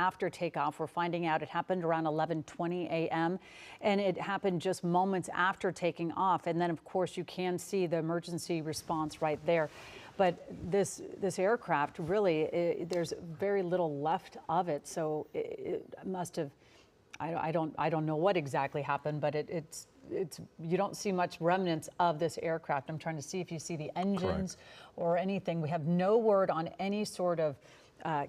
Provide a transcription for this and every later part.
after takeoff. We're finding out it happened around 11:20 a.m. and it happened just moments after taking off. And then, of course, you can see the emergency response right there. But this aircraft really, there's very little left of it, so it must have. I don't know what exactly happened, but it's you don't see much remnants of this aircraft. I'm trying to see if you see the engines or anything. We have no word on any sort of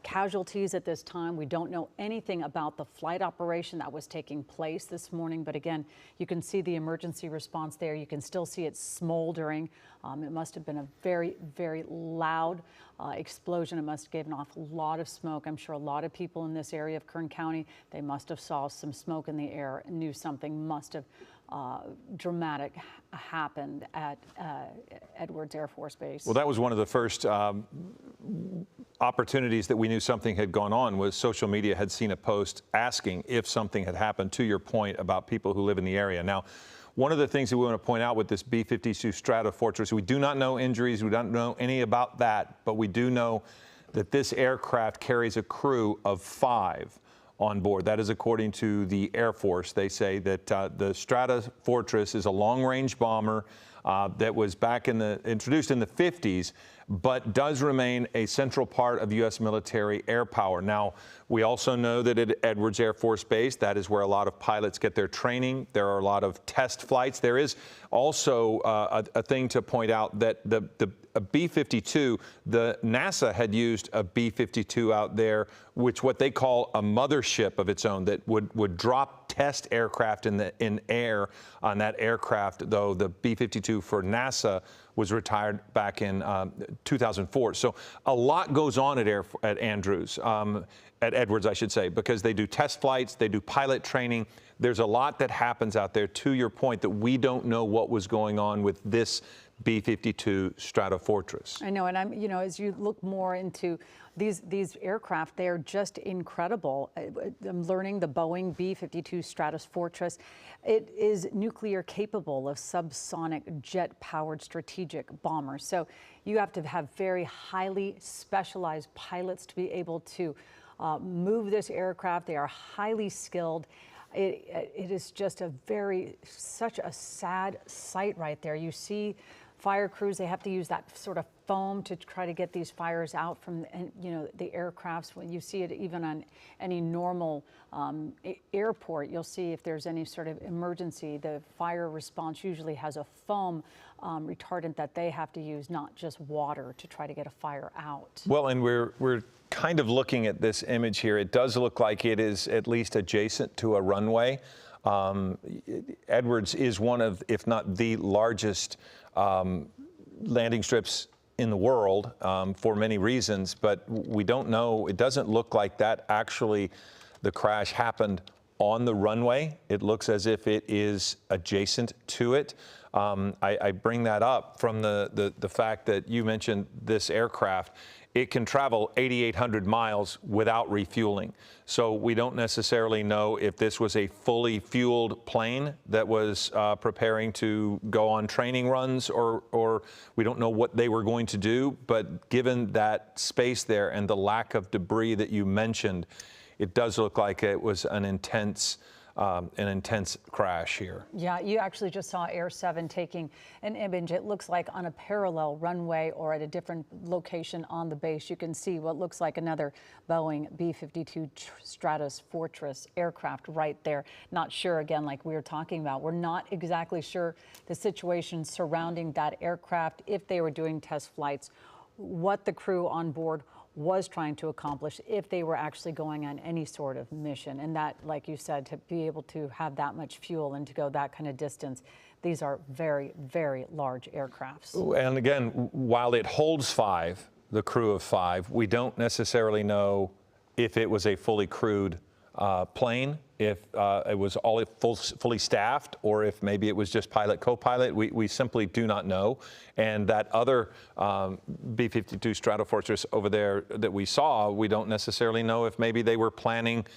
casualties at this time. We don't know anything about the flight operation that was taking place this morning. But again, you can see the emergency response there. You can still see it smoldering. It must have been a very, very loud explosion. It must have given off a lot of smoke. I'm sure a lot of people in this area of Kern County, they must have saw some smoke in the air and knew something must have dramatic happened at Edwards Air Force Base. Well, that was one of the first opportunities that we knew something had gone on. Was social media had seen a post asking if something had happened, to your point about people who live in the area. Now, one of the things that we want to point out with this B-52 Stratofortress, we do not know injuries, we don't know any about that, but we do know that this aircraft carries a crew of 5 on board. That is according to the Air Force. They say that the Stratofortress is a long-range bomber that was introduced in the 50s, but does remain a central part of U.S. military air power. Now, we also know that at Edwards Air Force Base, that is where a lot of pilots get their training. There are a lot of test flights. There is also a thing to point out that a B-52, the NASA had used a B-52 out there, which what they call a mothership of its own, that would drop test aircraft in air on that aircraft, though the B-52 for NASA was retired back in 2004. So a lot goes on at Andrews, at Edwards, I should say, because they do test flights, they do pilot training. There's a lot that happens out there, to your point, that we don't know what was going on with this B-52 Stratofortress. I know, and as you look more into these aircraft, they are just incredible. I'm learning the Boeing B-52 Stratofortress. It is nuclear capable of subsonic jet-powered strategic bombers. So you have to have very highly specialized pilots to be able to move this aircraft. They are highly skilled. It is just such a sad sight right there. You see fire crews, they have to use that sort of foam to try to get these fires out from the aircrafts. When you see it even on any normal airport, you'll see if there's any sort of emergency, the fire response usually has a foam retardant that they have to use, not just water, to try to get a fire out. Well, and we're kind of looking at this image here. It does look like it is at least adjacent to a runway. Edwards is one of, if not the largest landing strips in the world for many reasons, but we don't know. It doesn't look like that actually the crash happened on the runway. It looks as if it is adjacent to it. I bring that up from the fact that you mentioned this aircraft. It can travel 8,800 miles without refueling. So we don't necessarily know if this was a fully fueled plane that was preparing to go on training runs, or we don't know what they were going to do. But given that space there and the lack of debris that you mentioned, it does look like it was an intense crash here. Yeah, you actually just saw Air 7 taking an image. It looks like on a parallel runway or at a different location on the base, you can see what looks like another Boeing B-52 Stratofortress aircraft right there. Not sure, again, like we were talking about, we're not exactly sure the situation surrounding that aircraft, if they were doing test flights, what the crew on board was trying to accomplish, if they were actually going on any sort of mission. And that, like you said, to be able to have that much fuel and to go that kind of distance, these are very, very large aircrafts. And again, while it holds 5, the crew of 5, we don't necessarily know if it was a fully crewed plane, if it was all fully staffed, or if maybe it was just pilot, co-pilot. We simply do not know. And that other B-52 Stratofortress over there that we saw, we don't necessarily know if maybe they were planning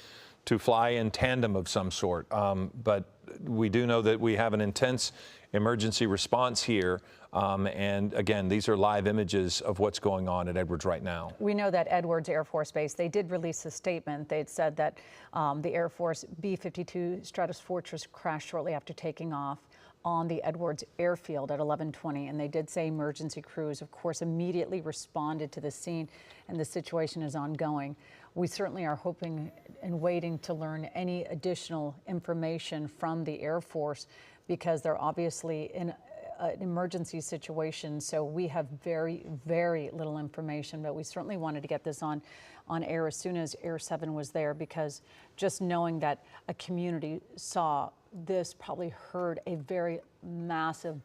to fly in tandem of some sort. But we do know that we have an intense emergency response here. And again, these are live images of what's going on at Edwards right now. We know that Edwards Air Force Base, they did release a statement. They'd said that the Air Force B-52 Stratofortress crashed shortly after taking off on the Edwards airfield at 11:20, and they did say emergency crews, of course, immediately responded to the scene, and the situation is ongoing. We certainly are hoping and waiting to learn any additional information from the Air Force, because they're obviously in an emergency situation, so we have very, very little information, but we certainly wanted to get this on air as soon as Air 7 was there, because just knowing that a community saw this, probably heard a very massive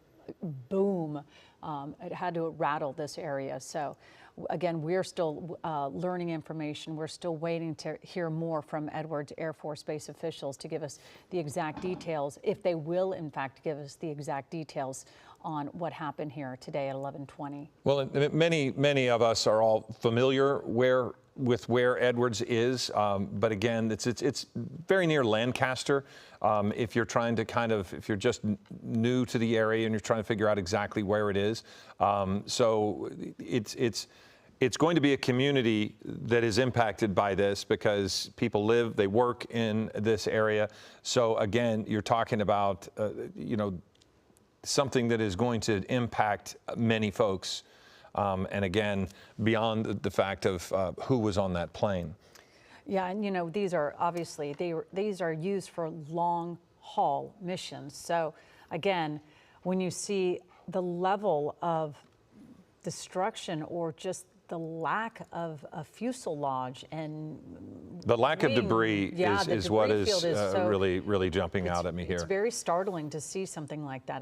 boom, it had to rattle this area. So again, we're still learning information. We're still waiting to hear more from Edwards Air Force Base officials to give us the exact details, if they will in fact give us the exact details on what happened here today at 11:20. Well, many of us are all familiar with where Edwards is, but again, it's very near Lancaster. If you're trying to if you're just new to the area and you're trying to figure out exactly where it is, so it's going to be a community that is impacted by this, because people live, they work in this area. So again, you're talking about something that is going to impact many folks. And again, beyond the fact of who was on that plane. Yeah, and these are obviously, these are used for long haul missions. So again, when you see the level of destruction, or just the lack of a fuselage and the lack of debris is what is so, really jumping out at me here. It's very startling to see something like that.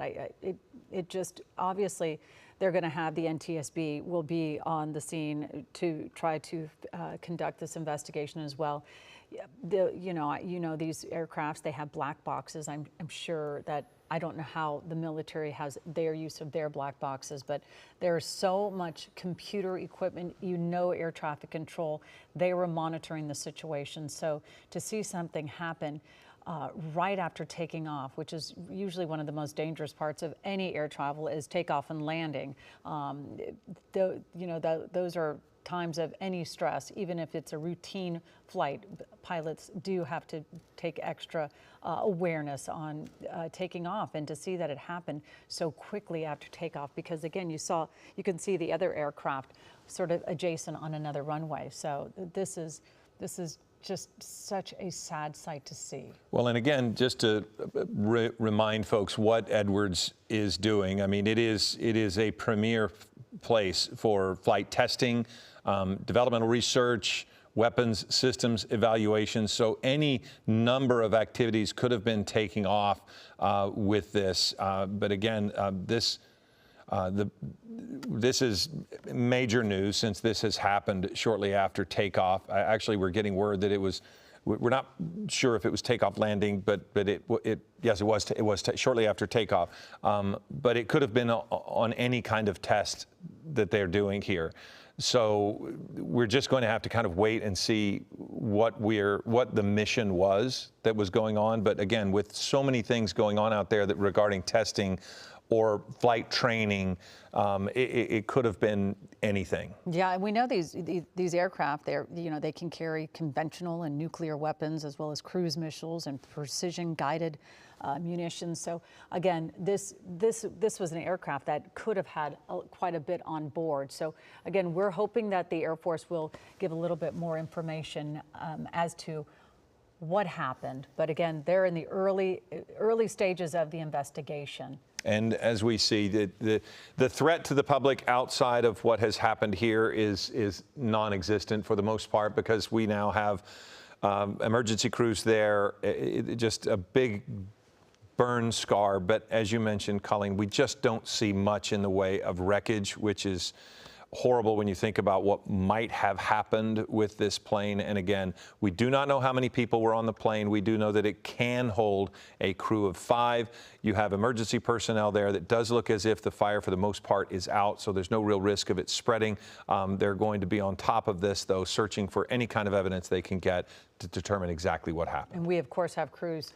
It just, obviously, they're going to have the NTSB will be on the scene to try to conduct this investigation as well. These aircrafts, they have black boxes. I'm sure that, I don't know how the military has their use of their black boxes, but there's so much computer equipment, air traffic control. They were monitoring the situation. So to see something happen right after taking off, which is usually one of the most dangerous parts of any air travel, is takeoff and landing. Those are times of any stress. Even if it's a routine flight, pilots do have to take extra awareness on taking off, and to see that it happened so quickly after takeoff, because again, you can see the other aircraft sort of adjacent on another runway. So this is just such a sad sight to see. Well, and again, just to remind folks what Edwards is doing, I mean, it is a premier place for flight testing, developmental research, weapons systems evaluations. So any number of activities could have been taking off with this. But again, this is major news, since this has happened shortly after takeoff. Actually, we're getting word that we're not sure if it was takeoff landing, but yes, it was shortly after takeoff. But it could have been on any kind of test that they're doing here. So we're just going to have to kind of wait and see what the mission was that was going on. But again, with so many things going on out there that regarding testing or flight training, it could have been anything. Yeah, and we know these aircraft, they can carry conventional and nuclear weapons, as well as cruise missiles and precision guided munitions. So again, this was an aircraft that could have had quite a bit on board. So again, we're hoping that the Air Force will give a little bit more information as to what happened. But again, they're in the early stages of the investigation. And as we see, the threat to the public outside of what has happened here is non-existent for the most part, because we now have emergency crews there, just a big burn scar. But as you mentioned, Colleen, we just don't see much in the way of wreckage, which is horrible when you think about what might have happened with this plane. And again, we do not know how many people were on the plane. We do know that it can hold a crew of 5. You have emergency personnel there. That does look as if the fire, for the most part, is out, so there's no real risk of it spreading. They're going to be on top of this, though, searching for any kind of evidence they can get to determine exactly what happened. And we, of course, have crews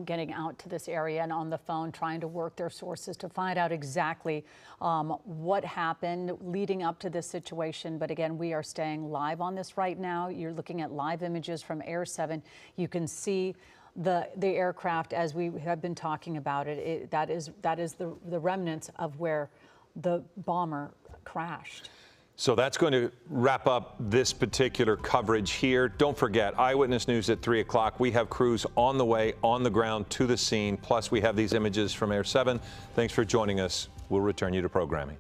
getting out to this area and on the phone trying to work their sources to find out exactly what happened leading up to this situation. But again, we are staying live on this right now. You're looking at live images from Air 7. You can see the aircraft as we have been talking about it. That is the remnants of where the bomber crashed. So that's going to wrap up this particular coverage here. Don't forget, Eyewitness News at 3 o'clock. We have crews on the way, on the ground to the scene. Plus, we have these images from Air 7. Thanks for joining us. We'll return you to programming.